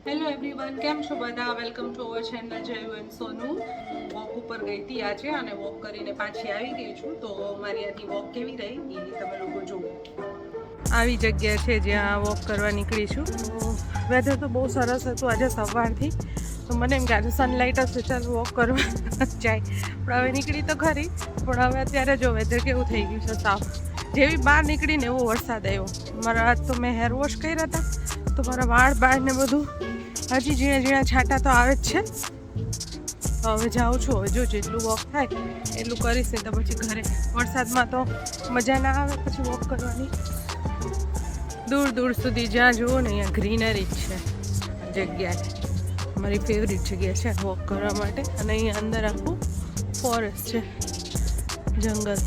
Hello everyone, કેમ છો બધા? Welcome to our channel જયુ and Sonu. Walk ઉપર ગઈ હતી આજે અને વોક કરીને પાછી આવી ગઈ છું. તો મારી આજની વોક કેવી રહી એ તમે લોકો જુઓ. આવી જગ્યા છે જ્યાં વોક કરવા નીકળી છું. તો વેધર તો બહુ સરસ હતું આજે સવારથી. તો મને એમ કે આજે સનલાઇટ હશે, ચાલ વોક કરવા જાય. પણ હવે નીકળી તો ખરી, પણ હવે અત્યારે જો વેધર કેવું થઈ ગયું છે સાફ. જેવી બહાર નીકળીને એવો વરસાદ આવ્યો. મારા આજ તો મેં હેર વોશ કર્યા હતા, તો મારા વાળ બાળ ને બધું હજી ઝીણા ઝીણા છાંટા તો આવે જ છે. તો હવે જાઉં છું. હવે જો જેટલું વોક થાય એટલું કરીશ ને તો પછી ઘરે. વરસાદમાં તો મજા ના આવે પછી વોક કરવાની. દૂર દૂર સુધી જ્યાં જુઓ ને અહીંયા ગ્રીનરી જ છે જગ્યાએ. મારી ફેવરિટ જગ્યા છે વોક કરવા માટે. અને અહીંયા અંદર આખું ફોરેસ્ટ છે, જંગલ.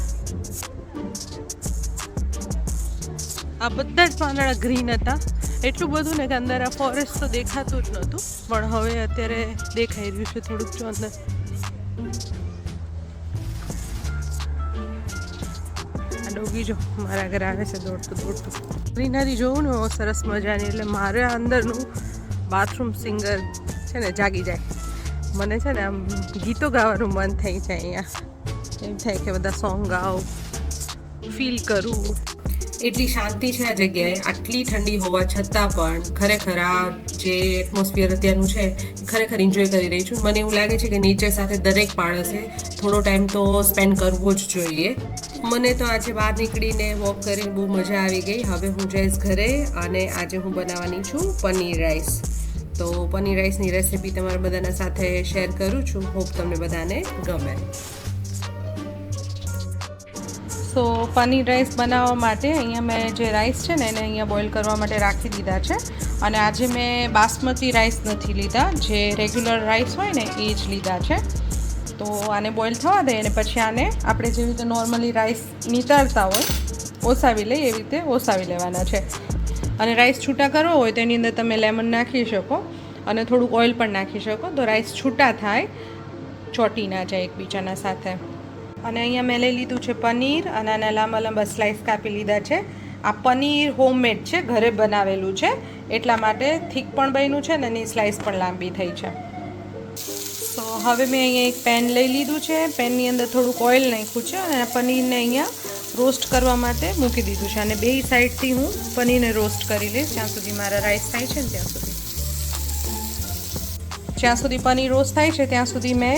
આ બધા જ પાંદડા ગ્રીન હતા. એટલું બધું ને કે અંદર આ ફોરેસ્ટ તો દેખાતું જ નહોતું, પણ હવે અત્યારે દેખાઈ રહ્યું છે થોડુંક. જો અંદર આ ડોગી જો મારા ઘરે આવે છે દોડતું દોડતું. ગ્રીનરી જોવું ને સરસ મજાની, એટલે મારે અંદરનું બાથરૂમ સિંગર છે ને જાગી જાય. મને છે ને આમ ગીતો ગાવાનું મન થઈ જાય. અહીંયા એમ થાય કે બધા સોંગ ગાઉં, ફીલ કરું. એટલી શાંતિ છે આ જગ્યાએ. આટલી ઠંડી હોવા છતાં પણ ખરેખર આ જે એટમોસ્ફિયર અત્યારનું છે ખરેખર એન્જોય કરી રહી છું. મને એવું લાગે છે કે નેચર સાથે દરેક માણસે થોડો ટાઈમ તો સ્પેન્ડ કરવો જ જોઈએ. મને તો આજે બહાર નીકળીને વોક કરીને બહુ મજા આવી ગઈ. હવે હું જઈશ ઘરે અને આજે હું બનાવવાની છું પનીર રાઈસ. તો પનીર રાઈસની રેસિપી તમારા બધાના સાથે શેર કરું છું. હોપ તમને બધાને ગમે. સો પનીર રાઈસ બનાવવા માટે અહીંયા મેં જે રાઈસ છે ને એને અહીંયા બોઇલ કરવા માટે રાખી દીધા છે. અને આજે મેં બાસમતી રાઈસ નથી લીધા, જે રેગ્યુલર રાઈસ હોય ને એ જ લીધા છે. તો આને બોઇલ થવા દઈએ અને પછી આને આપણે જેવી રીતે નોર્મલી રાઈસ નીતારતા હોય ઓસાવી લઈએ એવી રીતે ઓસાવી લેવાના છે. અને રાઈસ છૂટા કરવો હોય તો એની અંદર તમે લેમન નાખી શકો અને થોડુંક ઓઇલ પણ નાખી શકો, તો રાઈસ છૂટા થાય, ચોટી ના જાય એકબીજાના સાથે. અને અહીંયા મેં લઈ લીધું છે પનીર અને આના લાંબા લાંબા સ્લાઇસ કાપી લીધા છે. આ પનીર હોમમેડ છે, ઘરે બનાવેલું છે, એટલા માટે થીક પણ બન્યું છે ને એની સ્લાઇસ પણ લાંબી થઈ છે. તો હવે મેં અહીંયા એક પેન લઈ લીધું છે. પેનની અંદર થોડુંક ઓઇલ નાખ્યું છે અને પનીરને અહીંયા રોસ્ટ કરવા માટે મૂકી દીધું છે. અને બે સાઈડથી હું પનીરને રોસ્ટ કરી લઈશ જ્યાં સુધી મારા રાઈસ થાય છે ને ત્યાં સુધી. જ્યાં સુધી પનીર રોસ્ટ થાય છે ત્યાં સુધી મેં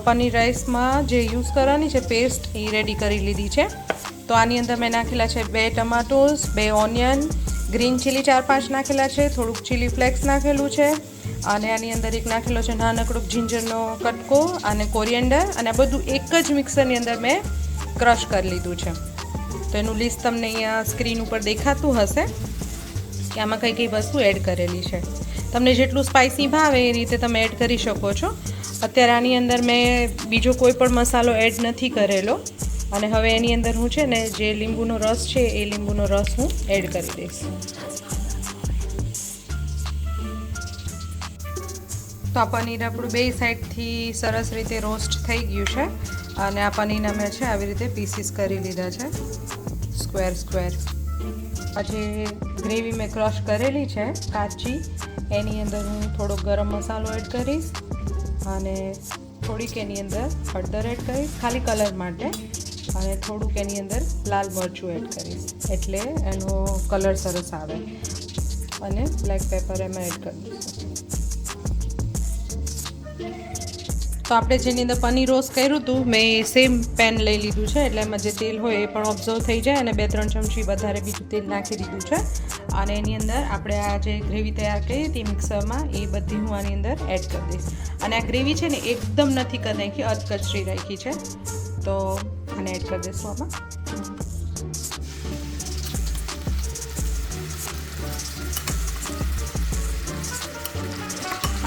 પનીર રાઈસમાં જે યુઝ કરવાની છે પેસ્ટ એ રેડી કરી લીધી છે. તો આની અંદર મેં નાખેલા છે 2 ટમાટોસ, 2 ઓનિયન, ગ્રીન ચીલી 4-5 નાખેલા છે, થોડુંક ચીલી ફ્લેક્સ નાખેલું છે, અને આની અંદર એક નાખેલો છે નાનકડું જિંજરનો કટકો અને કોરિએન્ડર. અને આ બધું એક જ મિક્સરની અંદર મેં ક્રશ કરી લીધું છે. તો એનું લિસ્ટ તમને અહીંયા સ્ક્રીન ઉપર દેખાતું હશે કે આમાં કઈ કઈ વસ્તુ એડ કરેલી છે. તમને જેટલું સ્પાઇસી ભાવે એ રીતે તમે એડ કરી શકો છો. અત્યારે આની અંદર મેં બીજો કોઈ પણ મસાલો એડ નથી કરેલો. અને હવે એની અંદર હું છે ને જે લીંબુનો રસ છે એ લીંબુનો રસ હું એડ કરી દઈશ. તો આ પનીર આપણું બે સાઈડથી સરસ રીતે રોસ્ટ થઈ ગયું છે. અને આ પનીરના મેં છે આવી રીતે પીસીસ કરી લીધા છે, સ્ક્વેર. આ જે ગ્રેવી મેં ક્રશ કરેલી છે કાચી, એની અંદર હું થોડો ગરમ મસાલો એડ કરીશ અને થોડીક એની અંદર હળદર એડ કરીશ ખાલી કલર માટે, અને થોડુંક એની અંદર લાલ મરચું એડ કરીશ એટલે એનો કલર સરસ આવે. અને બ્લેક પેપર એમાં એડ કરી દઈશું. તો આપણે જેની અંદર પનીર રોસ્ટ કર્યું હતું મેં સેમ પેન લઈ લીધું છે, એટલે એમાં જે તેલ હોય એ પણ ઓબ્ઝર્વ થઈ જાય. અને 2-3 ચમચી વધારે બીજું તેલ નાખી દીધું છે. અને એની અંદર આપણે આ જે ગ્રેવી તૈયાર કરી હતી મિક્સરમાં એ બધી હું આની અંદર એડ કરી દઈશ. અને આ ગ્રેવી છે ને એકદમ નથી કરી નાખી, અધકચરી રાખી છે. તો આને એડ કરી દઈશું આમાં.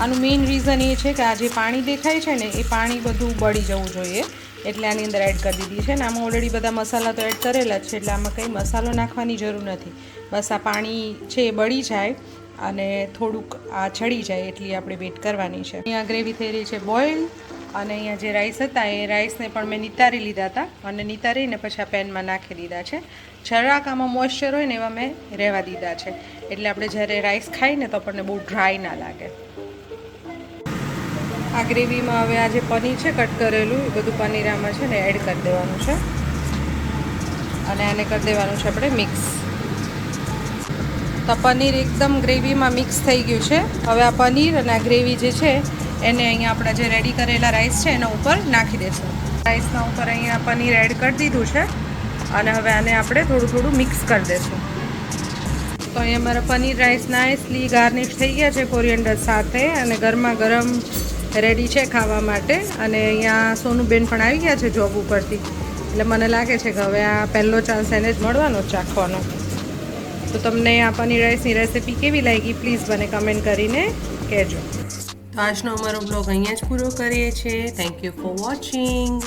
આનું મેઇન રીઝન એ છે કે આ જે પાણી દેખાય છે ને એ પાણી બધું બળી જવું જોઈએ, એટલે આની અંદર એડ કરી દીધી છે. ને આમાં ઓલરેડી બધા મસાલા તો એડ કરેલા જ છે, એટલે આમાં કંઈ મસાલો નાખવાની જરૂર નથી. બસ આ પાણી છે એ બળી જાય અને થોડુંક આ ચડી જાય એટલી આપણે વેટ કરવાની છે. અહીંયા ગ્રેવી થઈ રહી છે બોઇલ. અને અહીંયા જે રાઈસ હતા એ રાઈસને પણ મેં નિતારી લીધા હતા અને નિતારીને પછી આ પેનમાં નાખી દીધા છે. જરાક આમાં મોઇશ્ચર હોય ને એવા મેં રહેવા દીધા છે, એટલે આપણે જ્યારે રાઈસ ખાઈએ ને તો આપણને બહુ ડ્રાય ના લાગે. આ ગ્રેવીમાં હવે આ જે પનીર છે કટ કરેલું એ બધું પનીર આમાં છે ને એડ કરી દેવાનું છે અને આને કરી દેવાનું છે આપણે મિક્સ. તો પનીર એકદમ ગ્રેવીમાં મિક્સ થઈ ગયું છે. હવે આ પનીર અને આ ગ્રેવી જે છે એને અહીંયા આપણા જે રેડી કરેલા રાઈસ છે એના ઉપર નાખી દઈશું. રાઈસના ઉપર અહીંયા પનીર એડ કરી દીધું છે અને હવે આને આપણે થોડું થોડું મિક્સ કરી દઈશું. તો અહીંયા મારા પનીર રાઈસ નાઇસલી ગાર્નિશ થઈ ગયા છે કોરિએન્ડર સાથે અને ગરમા ગરમ રેડી છે ખાવા માટે. અને અહીંયા સોનુબેન પણ આવી ગયા છે જોબ ઉપરથી, એટલે મને લાગે છે કે હવે આ પહેલો ચાન્સ એને જ મળવાનો ચાખવાનો. તો તમને આ પનીર રાઈસની રેસિપી કેવી લાગી પ્લીઝ મને કમેન્ટ કરીને કહેજો. તો આજનો અમારો બ્લોગ અહીંયા જ પૂરો કરીએ છીએ. Thank you for watching.